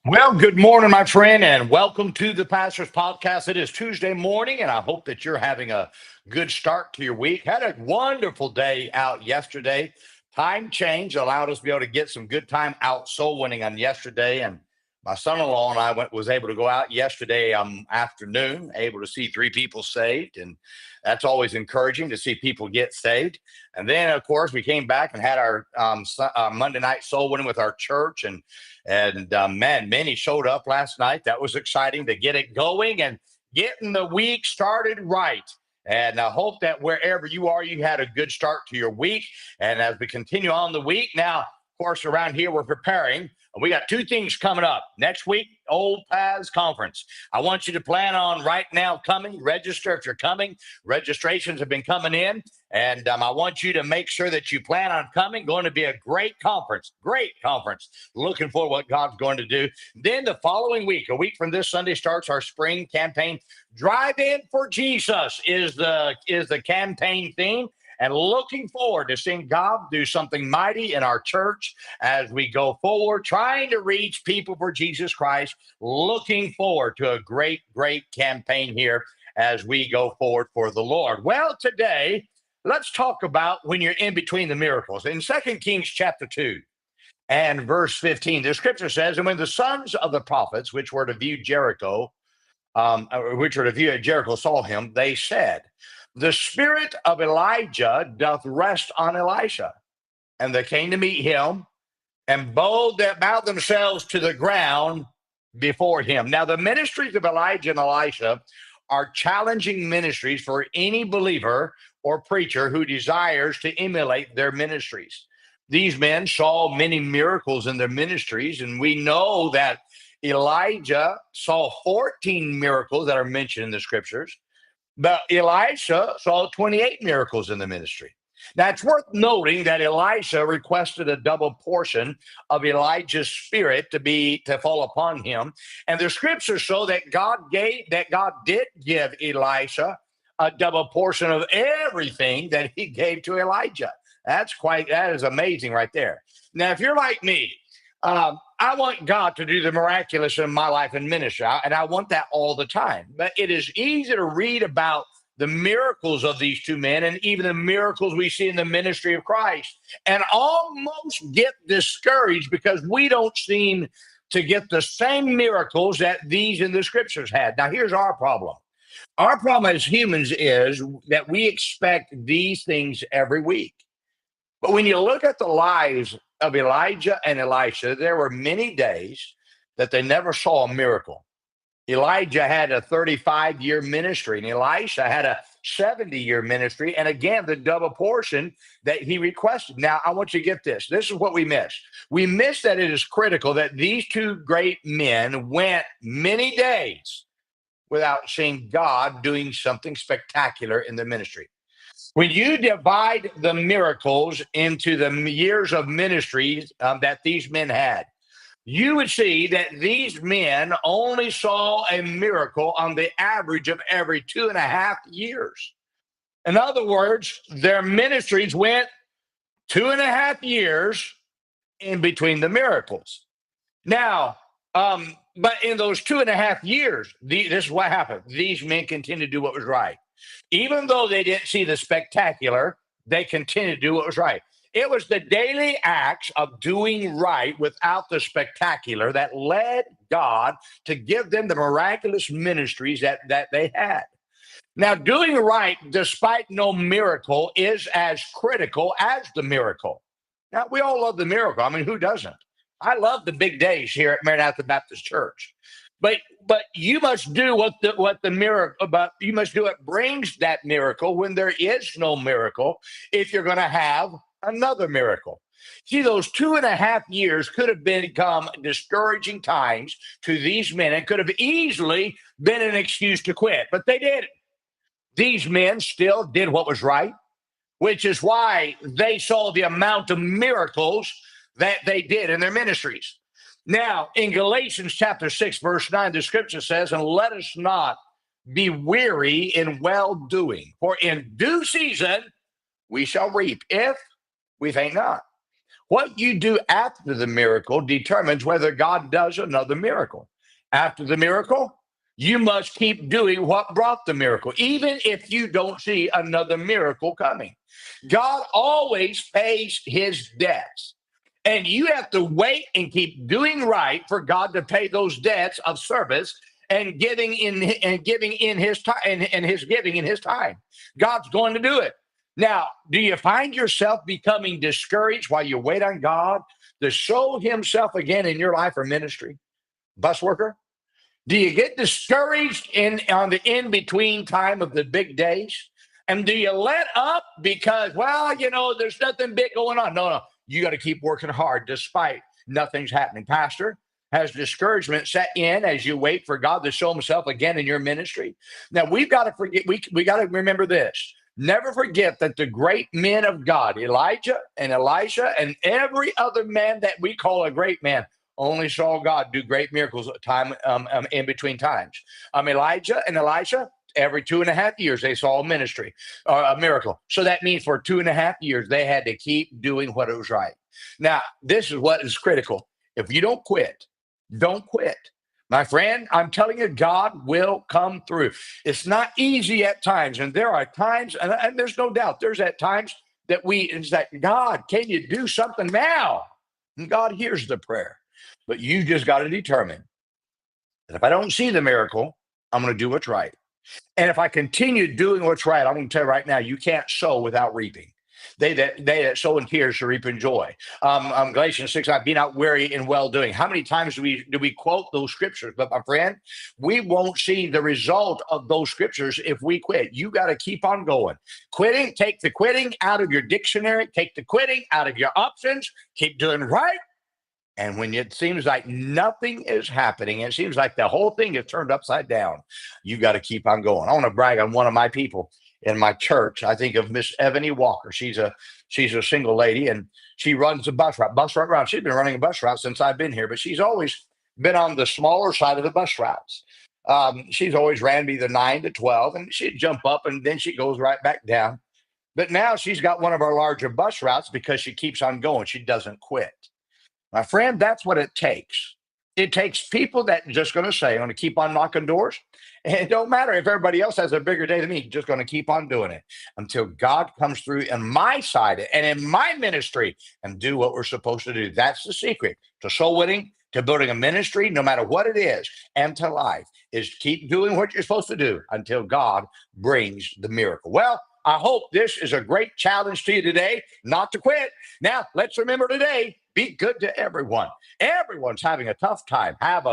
Well, good morning, my friend, and welcome to the Pastor's Podcast. It is Tuesday morning, and I hope that you're having a good start to your week. Had a wonderful day out yesterday. Time change allowed us to be able to get some good time out soul winning on yesterday, and my son-in-law and I was able to go out yesterday afternoon, able to see three people saved, and that's always encouraging to see people get saved. And then, of course, we came back and had our Monday night soul winning with our church, and man, many showed up last night. That was exciting to get it going and getting the week started right. And I hope that wherever you are, you had a good start to your week. And as we continue on the week, now, of course, around here, we're preparing. We got two things coming up next week. Old Paths Conference. I want you to plan on right now coming. Register if you're coming. Registrations have been coming in, and I want you to make sure that you plan on coming. Going to be a great conference. Great conference. Looking for what God's going to do. Then the following week, a week from this Sunday, starts our spring campaign. Drive in for Jesus is the campaign theme. And looking forward to seeing God do something mighty in our church as we go forward, trying to reach people for Jesus Christ. Looking forward to a great, great campaign here as we go forward for the Lord. Well, today, let's talk about when you're in between the miracles. In 2 Kings chapter 2 and verse 15, the scripture says, and when the sons of the prophets, which were to view Jericho, which were to view at Jericho, saw him, they said, the spirit of Elijah doth rest on Elisha. And they came to meet him and bowed themselves to the ground before him. Now, the ministries of Elijah and Elisha are challenging ministries for any believer or preacher who desires to emulate their ministries. These men saw many miracles in their ministries, and we know that Elijah saw 14 miracles that are mentioned in the scriptures, but Elisha saw 28 miracles in the ministry. Now, it's worth noting that Elisha requested a double portion of Elijah's spirit to fall upon him, and the scriptures show that God did give Elisha a double portion of everything that he gave to Elijah. That is amazing right there. Now, if you're like me, I want God to do the miraculous in my life and ministry, and I want that all the time. But it is easy to read about the miracles of these two men and even the miracles we see in the ministry of Christ and almost get discouraged because we don't seem to get the same miracles that these in the scriptures had. Now, here's our problem. Our problem as humans is that we expect these things every week. But when you look at the lives of Elijah and Elisha, there were many days that they never saw a miracle. Elijah had a 35-year ministry, and Elisha had a 70-year ministry. And again, the double portion that he requested. Now, I want you to get this. This is what we miss. We miss that it is critical that these two great men went many days without seeing God doing something spectacular in the ministry. When you divide the miracles into the years of ministries that these men had, you would see that these men only saw a miracle on the average of every 2.5 years. In other words, their ministries went 2.5 years in between the miracles. Now, but in those 2.5 years, this is what happened. These men continued to do what was right. Even though they didn't see the spectacular, they continued to do what was right. It was the daily acts of doing right without the spectacular that led God to give them the miraculous ministries that they had. Now, doing right despite no miracle is as critical as the miracle. Now, we all love the miracle. I mean, who doesn't? I love the big days here at Maranatha Baptist Church. But you must do what the miracle, but you must do what brings that miracle when there is no miracle, if you're going to have another miracle. See, those 2.5 years could have become discouraging times to these men and could have easily been an excuse to quit, but they didn't. These men still did what was right, which is why they saw the amount of miracles that they did in their ministries. Now, in Galatians chapter 6, verse 9, the scripture says, and let us not be weary in well doing, for in due season we shall reap if we faint not. What you do after the miracle determines whether God does another miracle. After the miracle, you must keep doing what brought the miracle, even if you don't see another miracle coming. God always pays his debts. And you have to wait and keep doing right for God to pay those debts of service and giving in his time and his giving in his time. God's going to do it. Now, do you find yourself becoming discouraged while you wait on God to show himself again in your life or ministry? Bus worker? Do you get discouraged in on the in between time of the big days? And do you let up because, well, there's nothing big going on? No, no. You got to keep working hard despite nothing's happening. Pastor, has discouragement set in as you wait for God to show himself again in your ministry? Now, we've got to forget, we got to remember this. Never forget that the great men of God, Elijah and Elisha, and every other man that we call a great man, only saw God do great miracles in between times. Elijah and Elisha, every 2.5 years, they saw a ministry, a miracle. So that means for 2.5 years, they had to keep doing what was right. Now, this is what is critical. If you don't quit, don't quit. My friend, I'm telling you, God will come through. It's not easy at times. And there are times, and there's no doubt, there's at times that it's like, God, can you do something now? And God hears the prayer. But you just got to determine that if I don't see the miracle, I'm going to do what's right. And if I continue doing what's right, I'm going to tell you right now, you can't sow without reaping. They that sow in tears shall reap in joy. Galatians 6, be not weary in well doing. How many times do we quote those scriptures? But my friend, we won't see the result of those scriptures if we quit. You got to keep on going. Quitting, take the quitting out of your dictionary, take the quitting out of your options, keep doing right. And when it seems like nothing is happening, it seems like the whole thing is turned upside down, you got to keep on going. I want to brag on one of my people in my church. I think of Miss Ebony Walker. She's a single lady, and she runs a bus route. She's been running a bus route since I've been here, but she's always been on the smaller side of the bus routes. She's always ran me the 9 to 12, and she'd jump up and then she goes right back down. But now she's got one of our larger bus routes because she keeps on going. She doesn't quit. My friend, that's what it takes. It takes people that are just going to say, I'm going to keep on knocking doors. And it don't matter if everybody else has a bigger day than me, just going to keep on doing it until God comes through in my side and in my ministry and do what we're supposed to do. That's the secret to soul winning, to building a ministry, no matter what it is, and to life, is keep doing what you're supposed to do until God brings the miracle. Well, I hope this is a great challenge to you today, not to quit. Now, let's remember today, be good to everyone. Everyone's having a tough time. Have a